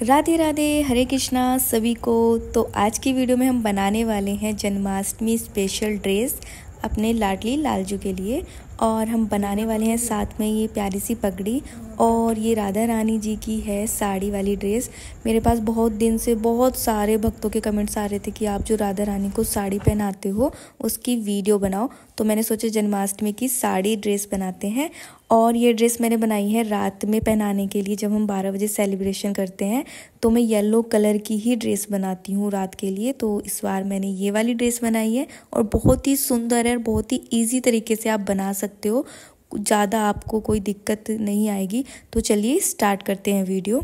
राधे राधे, हरे कृष्णा सभी को। तो आज की वीडियो में हम बनाने वाले हैं जन्माष्टमी स्पेशल ड्रेस अपने लाडली लालजू के लिए। और हम बनाने वाले हैं साथ में ये प्यारी सी पगड़ी, और ये राधा रानी जी की है साड़ी वाली ड्रेस। मेरे पास बहुत दिन से बहुत सारे भक्तों के कमेंट्स आ रहे थे कि आप जो राधा रानी को साड़ी पहनाते हो उसकी वीडियो बनाओ, तो मैंने सोचा जन्माष्टमी की साड़ी ड्रेस बनाते हैं। और ये ड्रेस मैंने बनाई है रात में पहनाने के लिए, जब हम 12 बजे सेलिब्रेशन करते हैं तो मैं येलो कलर की ही ड्रेस बनाती हूँ रात के लिए। तो इस बार मैंने ये वाली ड्रेस बनाई है और बहुत ही सुंदर है और बहुत ही ईजी तरीके से आप बना सकते हो, ज़्यादा आपको कोई दिक्कत नहीं आएगी। तो चलिए स्टार्ट करते हैं वीडियो।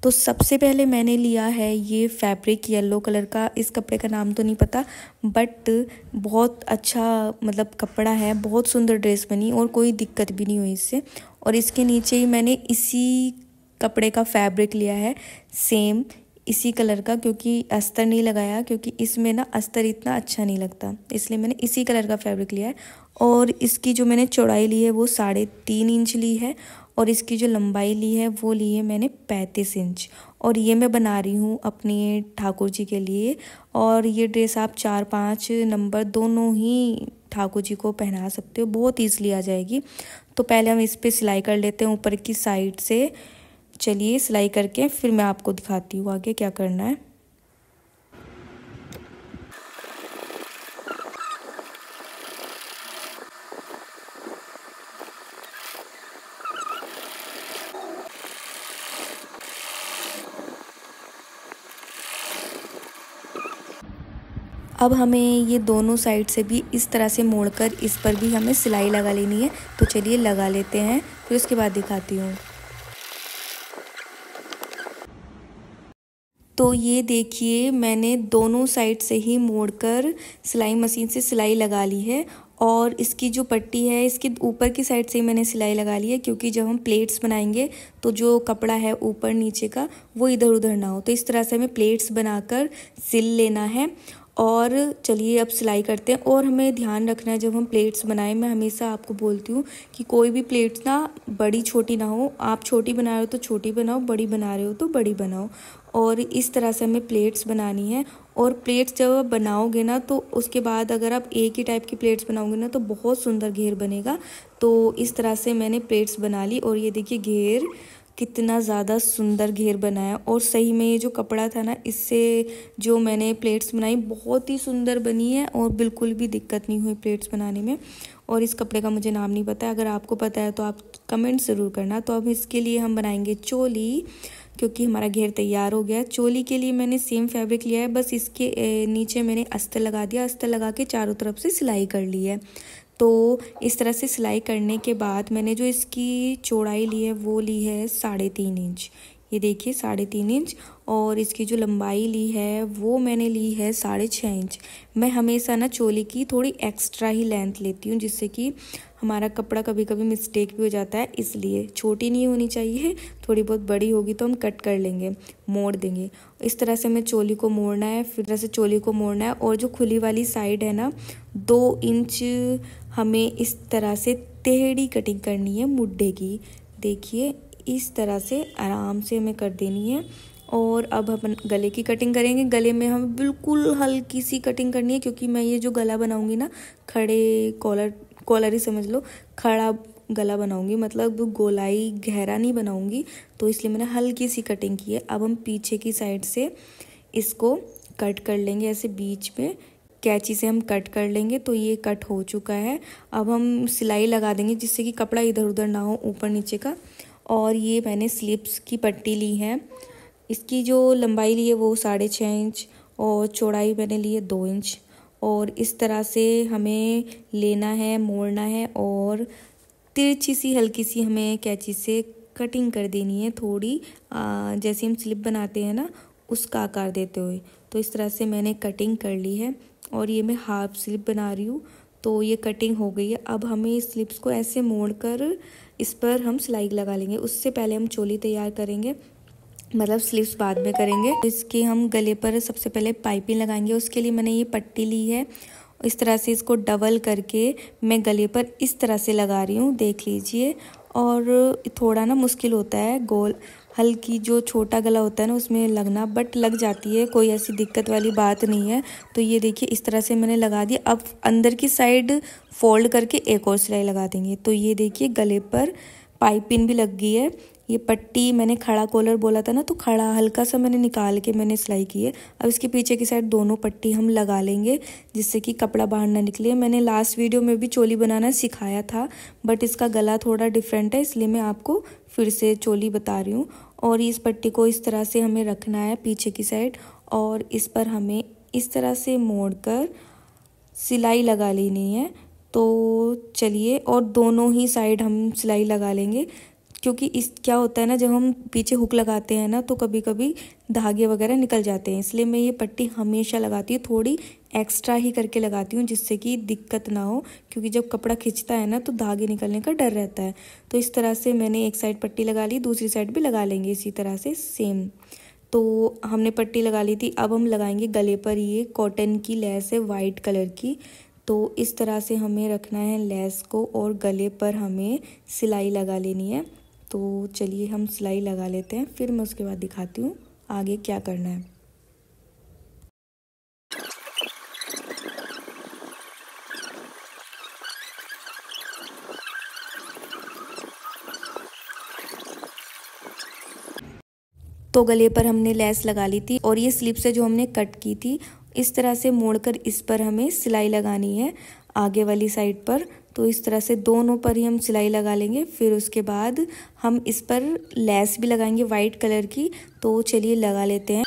तो सबसे पहले मैंने लिया है ये फैब्रिक येलो कलर का। इस कपड़े का नाम तो नहीं पता, बट बहुत अच्छा मतलब कपड़ा है, बहुत सुंदर ड्रेस बनी और कोई दिक्कत भी नहीं हुई इससे। और इसके नीचे ही मैंने इसी कपड़े का फैब्रिक लिया है, सेम इसी कलर का, क्योंकि अस्तर नहीं लगाया, क्योंकि इसमें ना अस्तर इतना अच्छा नहीं लगता, इसलिए मैंने इसी कलर का फैब्रिक लिया है। और इसकी जो मैंने चौड़ाई ली है वो 3.5 इंच ली है, और इसकी जो लंबाई ली है वो ली है मैंने 35 इंच। और ये मैं बना रही हूँ अपने ठाकुर जी के लिए। और ये ड्रेस आप 4-5 नंबर दोनों ही ठाकुर जी को पहना सकते हो, बहुत ईजिली आ जाएगी। तो पहले हम इस पर सिलाई कर लेते हैं ऊपर की साइड से। चलिए सिलाई करके फिर मैं आपको दिखाती हूँ आगे क्या करना है। अब हमें ये दोनों साइड से भी इस तरह से मोड़कर इस पर भी हमें सिलाई लगा लेनी है। तो चलिए लगा लेते हैं, फिर उसके बाद दिखाती हूँ। तो ये देखिए मैंने दोनों साइड से ही मोड़कर सिलाई मशीन से सिलाई लगा ली है। और इसकी जो पट्टी है इसकी ऊपर की साइड से ही मैंने सिलाई लगा ली है, क्योंकि जब हम प्लेट्स बनाएंगे तो जो कपड़ा है ऊपर नीचे का वो इधर उधर ना हो। तो इस तरह से हमें प्लेट्स बनाकर सिल लेना है। और चलिए अब सिलाई करते हैं। और हमें ध्यान रखना है जब हम प्लेट्स बनाएं, मैं हमेशा आपको बोलती हूँ कि कोई भी प्लेट्स ना बड़ी छोटी ना हो। आप छोटी बना रहे हो तो छोटी बनाओ, बड़ी बना रहे हो तो बड़ी बनाओ। और इस तरह से हमें प्लेट्स बनानी है। और प्लेट्स जब आप बनाओगे ना तो उसके बाद अगर आप एक ही टाइप की प्लेट्स बनाओगे ना तो बहुत सुंदर घेर बनेगा। तो इस तरह से मैंने प्लेट्स बना ली, और ये देखिए घेर कितना ज़्यादा सुंदर घेर बनाया। और सही में ये जो कपड़ा था ना, इससे जो मैंने प्लेट्स बनाई बहुत ही सुंदर बनी है और बिल्कुल भी दिक्कत नहीं हुई प्लेट्स बनाने में। और इस कपड़े का मुझे नाम नहीं पता है, अगर आपको पता है तो आप कमेंट ज़रूर करना। तो अब इसके लिए हम बनाएंगे चोली, क्योंकि हमारा घेर तैयार हो गया। चोली के लिए मैंने सेम फैब्रिक लिया है, बस इसके नीचे मैंने अस्तर लगा दिया। अस्तर लगा के चारों तरफ से सिलाई कर ली है। तो इस तरह से सिलाई करने के बाद मैंने जो इसकी चौड़ाई ली है वो ली है 3.5 इंच। ये देखिए 3.5 इंच। और इसकी जो लंबाई ली है वो मैंने ली है 6.5 इंच। मैं हमेशा ना चोली की थोड़ी एक्स्ट्रा ही लेंथ लेती हूँ, जिससे कि हमारा कपड़ा कभी कभी मिस्टेक भी हो जाता है, इसलिए छोटी नहीं होनी चाहिए, थोड़ी बहुत बड़ी होगी तो हम कट कर लेंगे, मोड़ देंगे। इस तरह से हमें चोली को मोड़ना है, फिर तरह से चोली को मोड़ना है। और जो खुली वाली साइड है ना 2 इंच हमें इस तरह से टेढ़ी कटिंग करनी है मुड्ढे की। देखिए इस तरह से आराम से हमें कर देनी है। और अब हम गले की कटिंग करेंगे। गले में हमें बिल्कुल हल्की सी कटिंग करनी है, क्योंकि मैं ये जो गला बनाऊंगी ना खड़े कॉलर ही समझ लो, खड़ा गला बनाऊंगी, मतलब गोलाई गहरा नहीं बनाऊंगी, तो इसलिए मैंने हल्की सी कटिंग की है। अब हम पीछे की साइड से इसको कट कर लेंगे, ऐसे बीच में कैंची से हम कट कर लेंगे। तो ये कट हो चुका है। अब हम सिलाई लगा देंगे जिससे कि कपड़ा इधर उधर ना हो ऊपर नीचे का। और ये मैंने स्लीव्स की पट्टी ली है। इसकी जो लंबाई ली है वो 6.5 इंच, और चौड़ाई मैंने ली है 2 इंच। और इस तरह से हमें लेना है, मोड़ना है, और तिरछी सी हल्की सी हमें कैंची से कटिंग कर देनी है थोड़ी, जैसे हम स्लिप बनाते हैं ना उसका आकार देते हुए। तो इस तरह से मैंने कटिंग कर ली है। और ये मैं हाफ स्लिप बना रही हूँ, तो ये कटिंग हो गई है। अब हमें इस स्लिप्स को ऐसे मोड़कर इस पर हम सिलाई लगा लेंगे। उससे पहले हम चोली तैयार करेंगे, मतलब स्लीव्स बाद में करेंगे। तो इसके हम गले पर सबसे पहले पाइपिंग लगाएंगे। उसके लिए मैंने ये पट्टी ली है, इस तरह से इसको डबल करके मैं गले पर इस तरह से लगा रही हूँ, देख लीजिए। और थोड़ा ना मुश्किल होता है गोल हल्की जो छोटा गला होता है ना उसमें लगना, बट लग जाती है, कोई ऐसी दिक्कत वाली बात नहीं है। तो ये देखिए इस तरह से मैंने लगा दिया। अब अंदर की साइड फोल्ड करके एक और सिलाई लगा देंगे। तो ये देखिए गले पर पाइपिंग भी लग गई है। ये पट्टी मैंने खड़ा कॉलर बोला था ना, तो खड़ा हल्का सा मैंने निकाल के मैंने सिलाई की है। अब इसके पीछे की साइड दोनों पट्टी हम लगा लेंगे जिससे कि कपड़ा बाहर ना निकले। मैंने लास्ट वीडियो में भी चोली बनाना सिखाया था, बट इसका गला थोड़ा डिफरेंट है, इसलिए मैं आपको फिर से चोली बता रही हूँ। और इस पट्टी को इस तरह से हमें रखना है पीछे की साइड, और इस पर हमें इस तरह से मोड़कर सिलाई लगा लेनी है। तो चलिए, और दोनों ही साइड हम सिलाई लगा लेंगे, क्योंकि इस क्या होता है ना, जब हम पीछे हुक लगाते हैं ना तो कभी कभी धागे वगैरह निकल जाते हैं, इसलिए मैं ये पट्टी हमेशा लगाती हूँ, थोड़ी एक्स्ट्रा ही करके लगाती हूँ जिससे कि दिक्कत ना हो, क्योंकि जब कपड़ा खिंचता है ना तो धागे निकलने का डर रहता है। तो इस तरह से मैंने एक साइड पट्टी लगा ली, दूसरी साइड भी लगा लेंगे इसी तरह से सेम। तो हमने पट्टी लगा ली थी, अब हम लगाएंगे गले पर। ये कॉटन की लेस है वाइट कलर की, तो इस तरह से हमें रखना है लेस को, और गले पर हमें सिलाई लगा लेनी है। तो चलिए हम सिलाई लगा लेते हैं, फिर मैं उसके बाद दिखाती हूँ आगे क्या करना है। तो गले पर हमने लेस लगा ली थी, और ये स्लिप से जो हमने कट की थी इस तरह से मोड़कर इस पर हमें सिलाई लगानी है आगे वाली साइड पर। तो इस तरह से दोनों पर ही हम सिलाई लगा लेंगे। फिर उसके बाद हम इस पर लेस भी लगाएंगे वाइट कलर की। तो चलिए लगा लेते हैं।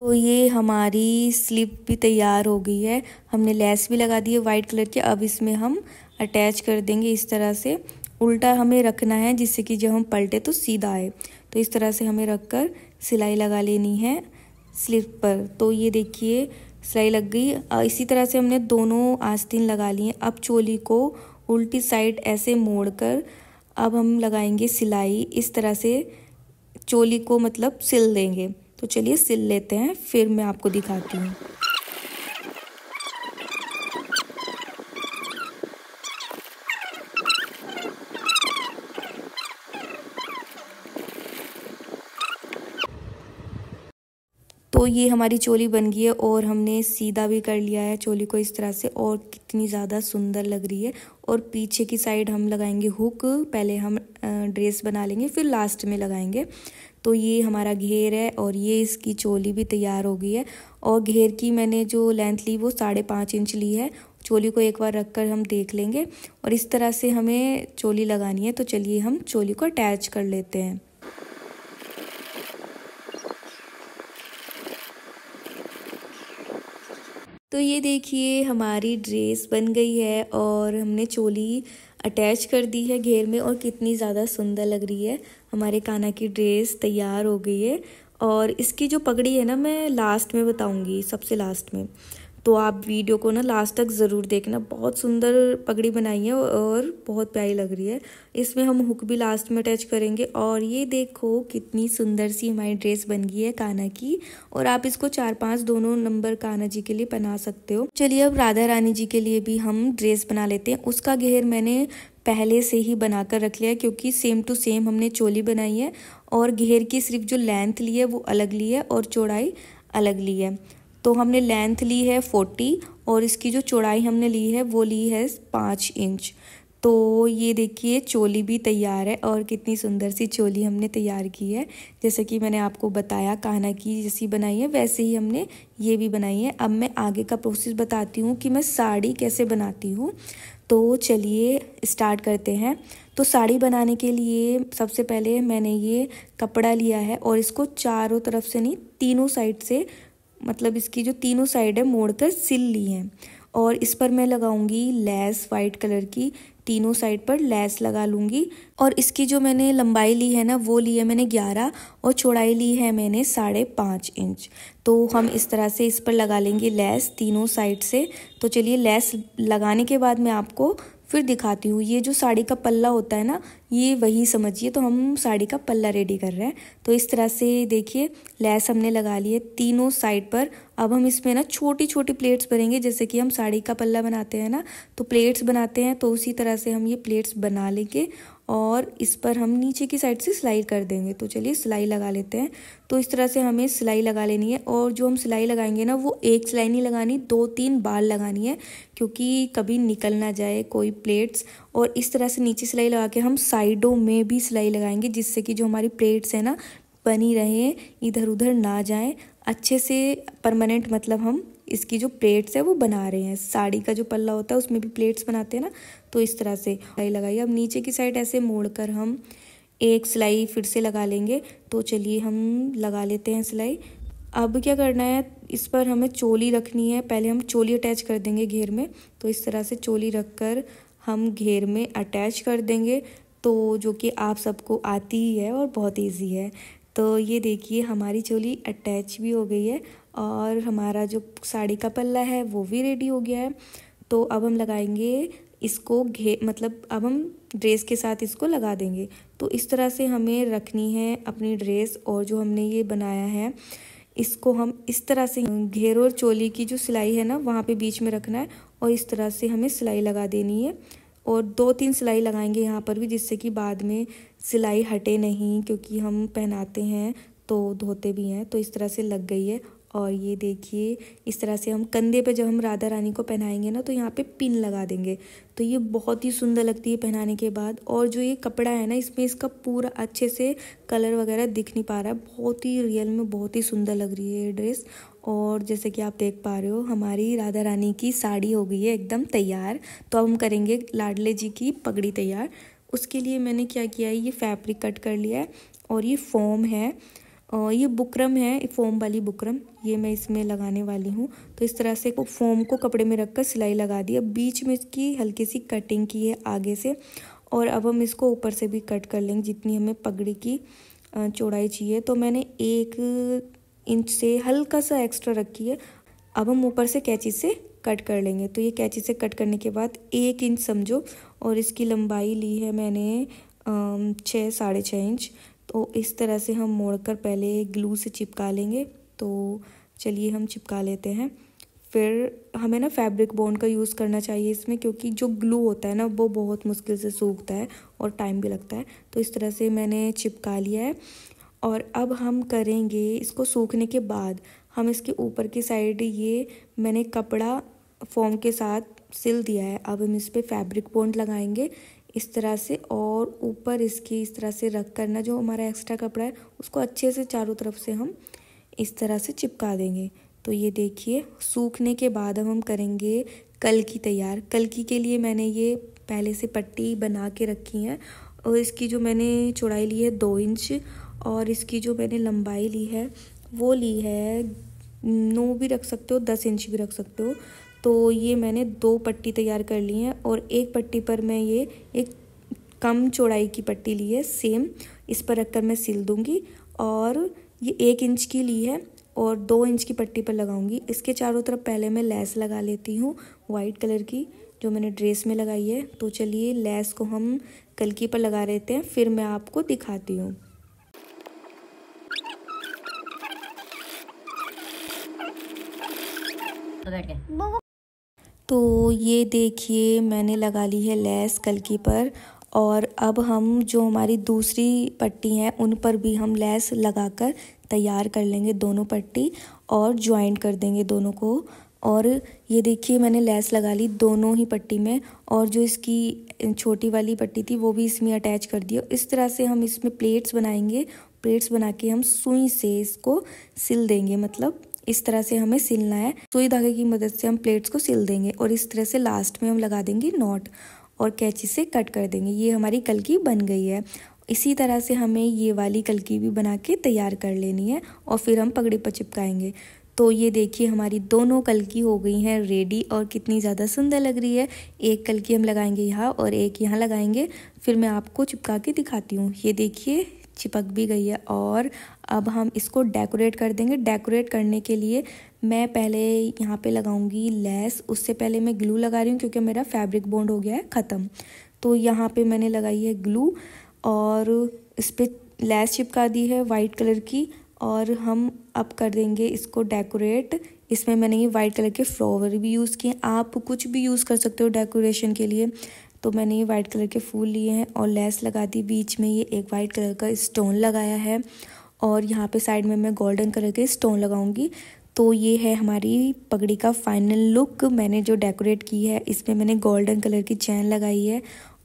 तो ये हमारी स्लिप भी तैयार हो गई है, हमने लेस भी लगा दी है वाइट कलर की। अब इसमें हम अटैच कर देंगे इस तरह से। उल्टा हमें रखना है जिससे कि जब हम पलटे तो सीधा आए। तो इस तरह से हमें रखकर सिलाई लगा लेनी है स्लिप पर। तो ये देखिए सिलाई लग गई। इसी तरह से हमने दोनों आस्तीन लगा ली हैं। अब चोली को उल्टी साइड ऐसे मोड़कर अब हम लगाएंगे सिलाई इस तरह से, चोली को मतलब सिल देंगे। तो चलिए सिल लेते हैं, फिर मैं आपको दिखाती हूँ। तो ये हमारी चोली बन गई है, और हमने सीधा भी कर लिया है चोली को इस तरह से, और कितनी ज़्यादा सुंदर लग रही है। और पीछे की साइड हम लगाएंगे हुक, पहले हम ड्रेस बना लेंगे फिर लास्ट में लगाएंगे। तो ये हमारा घेर है, और ये इसकी चोली भी तैयार हो गई है। और घेर की मैंने जो लेंथ ली वो 5.5 इंच ली है। चोली को एक बार रखकर हम देख लेंगे, और इस तरह से हमें चोली लगानी है। तो चलिए हम चोली को अटैच कर लेते हैं। तो ये देखिए हमारी ड्रेस बन गई है, और हमने चोली अटैच कर दी है घेर में, और कितनी ज़्यादा सुंदर लग रही है। हमारे कान्हा की ड्रेस तैयार हो गई है। और इसकी जो पगड़ी है ना मैं लास्ट में बताऊंगी, सबसे लास्ट में। तो आप वीडियो को ना लास्ट तक ज़रूर देखना, बहुत सुंदर पगड़ी बनाई है और बहुत प्यारी लग रही है। इसमें हम हुक भी लास्ट में अटैच करेंगे। और ये देखो कितनी सुंदर सी हमारी ड्रेस बन गई है कान्हा की। और आप इसको 4-5 दोनों नंबर कान्हा जी के लिए बना सकते हो। चलिए अब राधा रानी जी के लिए भी हम ड्रेस बना लेते हैं। उसका घेर मैंने पहले से ही बनाकर रख लिया है, क्योंकि सेम टू सेम हमने चोली बनाई है, और घेर की सिर्फ जो लेंथ ली है वो अलग ली है और चौड़ाई अलग ली है। तो हमने लेंथ ली है 40, और इसकी जो चौड़ाई हमने ली है वो ली है 5 इंच। तो ये देखिए चोली भी तैयार है, और कितनी सुंदर सी चोली हमने तैयार की है। जैसे कि मैंने आपको बताया कान्हा की जैसी बनाई है वैसे ही हमने ये भी बनाई है। अब मैं आगे का प्रोसेस बताती हूँ कि मैं साड़ी कैसे बनाती हूँ। तो चलिए स्टार्ट करते हैं। तो साड़ी बनाने के लिए सबसे पहले मैंने ये कपड़ा लिया है, और इसको चारों तरफ से नहीं, तीनों साइड से, मतलब इसकी जो तीनों साइड है मोड़कर सिल ली है। और इस पर मैं लगाऊंगी लेस वाइट कलर की, तीनों साइड पर लेस लगा लूँगी। और इसकी जो मैंने लंबाई ली है ना वो ली है मैंने 11, और चौड़ाई ली है मैंने 5.5 इंच। तो हम इस तरह से इस पर लगा लेंगे लेस तीनों साइड से। तो चलिए लेस लगाने के बाद मैं आपको फिर दिखाती हूँ। ये जो साड़ी का पल्ला होता है ना, ये वही समझिए। तो हम साड़ी का पल्ला रेडी कर रहे हैं। तो इस तरह से देखिए लेस हमने लगा ली है तीनों साइड पर। अब हम इसमें ना छोटी छोटी प्लेट्स भरेंगे, जैसे कि हम साड़ी का पल्ला बनाते हैं ना, तो प्लेट्स बनाते हैं, तो उसी तरह से हम ये प्लेट्स बना लेंगे और इस पर हम नीचे की साइड से सिलाई कर देंगे। तो चलिए सिलाई लगा लेते हैं। तो इस तरह से हमें सिलाई लगा लेनी है, और जो हम सिलाई लगाएंगे ना, वो एक सिलाई नहीं लगानी, 2-3 बार लगानी है, क्योंकि कभी निकल ना जाए कोई प्लेट्स। और इस तरह से नीचे सिलाई लगा के हम साइडों में भी सिलाई लगाएंगे, जिससे कि जो हमारी प्लेट्स है ना बनी रहे, इधर उधर ना जाए, अच्छे से परमानेंट, मतलब हम इसकी जो प्लेट्स है वो बना रहे हैं। साड़ी का जो पल्ला होता है उसमें भी प्लेट्स बनाते हैं ना, तो इस तरह से सिलाई लगाइए। अब नीचे की साइड ऐसे मोड़कर हम एक सिलाई फिर से लगा लेंगे। तो चलिए हम लगा लेते हैं सिलाई। अब क्या करना है, इस पर हमें चोली रखनी है। पहले हम चोली अटैच कर देंगे घेर में। तो इस तरह से चोली रखकर हम घेर में अटैच कर देंगे, तो जो कि आप सबको आती ही है और बहुत ईजी है। तो ये देखिए हमारी चोली अटैच भी हो गई है और हमारा जो साड़ी का पल्ला है वो भी रेडी हो गया है। तो अब हम लगाएंगे इसको मतलब अब हम ड्रेस के साथ इसको लगा देंगे। तो इस तरह से हमें रखनी है अपनी ड्रेस, और जो हमने ये बनाया है इसको हम इस तरह से घेर और चोली की जो सिलाई है ना वहाँ पे बीच में रखना है, और इस तरह से हमें सिलाई लगा देनी है। और 2-3 सिलाई लगाएंगे यहाँ पर भी, जिससे कि बाद में सिलाई हटे नहीं, क्योंकि हम पहनाते हैं तो धोते भी हैं। तो इस तरह से लग गई है। और ये देखिए इस तरह से हम कंधे पे जब हम राधा रानी को पहनाएंगे ना, तो यहाँ पे पिन लगा देंगे, तो ये बहुत ही सुंदर लगती है पहनाने के बाद। और जो ये कपड़ा है ना, इसमें इसका पूरा अच्छे से कलर वगैरह दिख नहीं पा रहा है, बहुत ही रियल में बहुत ही सुंदर लग रही है ये ड्रेस। और जैसे कि आप देख पा रहे हो हमारी राधा रानी की साड़ी हो गई है एकदम तैयार। तो अब हम करेंगे लाडले जी की पगड़ी तैयार। उसके लिए मैंने क्या किया है, ये फैब्रिक कट कर लिया है, और ये फोम है, और ये बुकरम है, फोम वाली बुकरम, ये मैं इसमें लगाने वाली हूँ। तो इस तरह से फोम को कपड़े में रखकर सिलाई लगा दी। अब बीच में इसकी हल्की सी कटिंग की है आगे से, और अब हम इसको ऊपर से भी कट कर लेंगे जितनी हमें पगड़ी की चौड़ाई चाहिए। तो मैंने 1 इंच से हल्का सा एक्स्ट्रा रखी है। अब हम ऊपर से कैंची से कट कर लेंगे। तो ये कैंची से कट करने के बाद 1 इंच समझो, और इसकी लंबाई ली है मैंने 6-6.5 इंच। तो इस तरह से हम मोड़कर पहले ग्लू से चिपका लेंगे। तो चलिए हम चिपका लेते हैं। फिर हमें ना फैब्रिक बॉन्ड का यूज़ करना चाहिए इसमें, क्योंकि जो ग्लू होता है ना वो बहुत मुश्किल से सूखता है और टाइम भी लगता है। तो इस तरह से मैंने चिपका लिया है। और अब हम करेंगे इसको सूखने के बाद हम इसके ऊपर की साइड, ये मैंने कपड़ा फोम के साथ सिल दिया है। अब हम इस पर फैब्रिक बॉन्ड लगाएंगे इस तरह से, और ऊपर इसकी इस तरह से रख कर ना जो हमारा एक्स्ट्रा कपड़ा है उसको अच्छे से चारों तरफ से हम इस तरह से चिपका देंगे। तो ये देखिए सूखने के बाद अब हम करेंगे कल्की तैयार। कल्की के लिए मैंने ये पहले से पट्टी बना के रखी है, और इसकी जो मैंने चौड़ाई ली है 2 इंच, और इसकी जो मैंने लंबाई ली है वो ली है 9 भी रख सकते हो, 10 इंच भी रख सकते हो। तो ये मैंने 2 पट्टी तैयार कर ली हैं, और एक पट्टी पर मैं ये एक कम चौड़ाई की पट्टी ली है सेम, इस पर रखकर मैं सिल दूंगी। और ये 1 इंच की ली है और 2 इंच की पट्टी पर लगाऊंगी। इसके चारों तरफ पहले मैं लेस लगा लेती हूँ वाइट कलर की, जो मैंने ड्रेस में लगाई है। तो चलिए लेस को हम कल्की पर लगा लेते हैं, फिर मैं आपको दिखाती हूँ। तो ये देखिए मैंने लगा ली है लेस कल्की पर, और अब हम जो हमारी दूसरी पट्टी है उन पर भी हम लेस लगाकर तैयार कर लेंगे दोनों पट्टी, और ज्वाइंट कर देंगे दोनों को। और ये देखिए मैंने लेस लगा ली दोनों ही पट्टी में, और जो इसकी छोटी वाली पट्टी थी वो भी इसमें अटैच कर दी। इस तरह से हम इसमें प्लेट्स बनाएंगे। प्लेट्स बना के हम सुई से इसको सिल देंगे, मतलब इस तरह से हमें सिलना है। सुई धागे की मदद से हम प्लेट्स को सिल देंगे, और इस तरह से लास्ट में हम लगा देंगे नॉट, और कैंची से कट कर देंगे। ये हमारी कल्की बन गई है। इसी तरह से हमें ये वाली कल्की भी बना के तैयार कर लेनी है, और फिर हम पगड़ी पर चिपकाएंगे। तो ये देखिए हमारी दोनों कल्की हो गई हैं रेडी, और कितनी ज़्यादा सुंदर लग रही है। एक कल्की हम लगाएंगे यहाँ और एक यहाँ लगाएंगे, फिर मैं आपको चिपका के दिखाती हूँ। ये देखिए चिपक भी गई है, और अब हम इसको डेकोरेट कर देंगे। डेकोरेट करने के लिए मैं पहले यहाँ पे लगाऊंगी लेस। उससे पहले मैं ग्लू लगा रही हूँ क्योंकि मेरा फैब्रिक बॉन्ड हो गया है ख़त्म। तो यहाँ पे मैंने लगाई है ग्लू और इस पर लेस चिपका दी है वाइट कलर की। और हम अब कर देंगे इसको डेकोरेट। इसमें मैंने ये वाइट कलर के फ्लावर भी यूज़ किए। आप कुछ भी यूज़ कर सकते हो डेकोरेशन के लिए। तो मैंने ये वाइट कलर के फूल लिए हैं और लेस लगा दी। बीच में ये एक वाइट कलर का स्टोन लगाया है और यहाँ पे साइड में मैं गोल्डन कलर के स्टोन लगाऊंगी। तो ये है हमारी पगड़ी का फाइनल लुक। मैंने जो डेकोरेट की है इसमें मैंने गोल्डन कलर की चैन लगाई है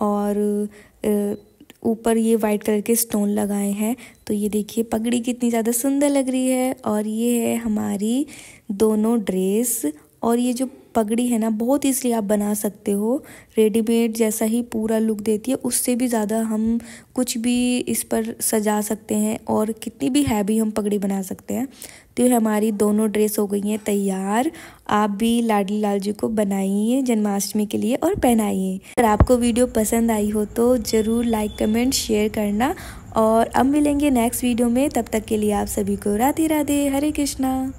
और ऊपर ये वाइट कलर के स्टोन लगाए हैं। तो ये देखिए पगड़ी कितनी ज़्यादा सुंदर लग रही है। और ये है हमारी दोनों ड्रेस। और ये जो पगड़ी है ना बहुत ईज़िली आप बना सकते हो। रेडीमेड जैसा ही पूरा लुक देती है, उससे भी ज़्यादा हम कुछ भी इस पर सजा सकते हैं और कितनी भी हैवी हम पगड़ी बना सकते हैं। तो हमारी दोनों ड्रेस हो गई हैं तैयार। आप भी लाडली लाल जी को बनाइए जन्माष्टमी के लिए और पहनाइए। अगर आपको वीडियो पसंद आई हो तो ज़रूर लाइक कमेंट शेयर करना। और अब मिलेंगे नेक्स्ट वीडियो में। तब तक के लिए आप सभी को राधे राधे, हरे कृष्णा।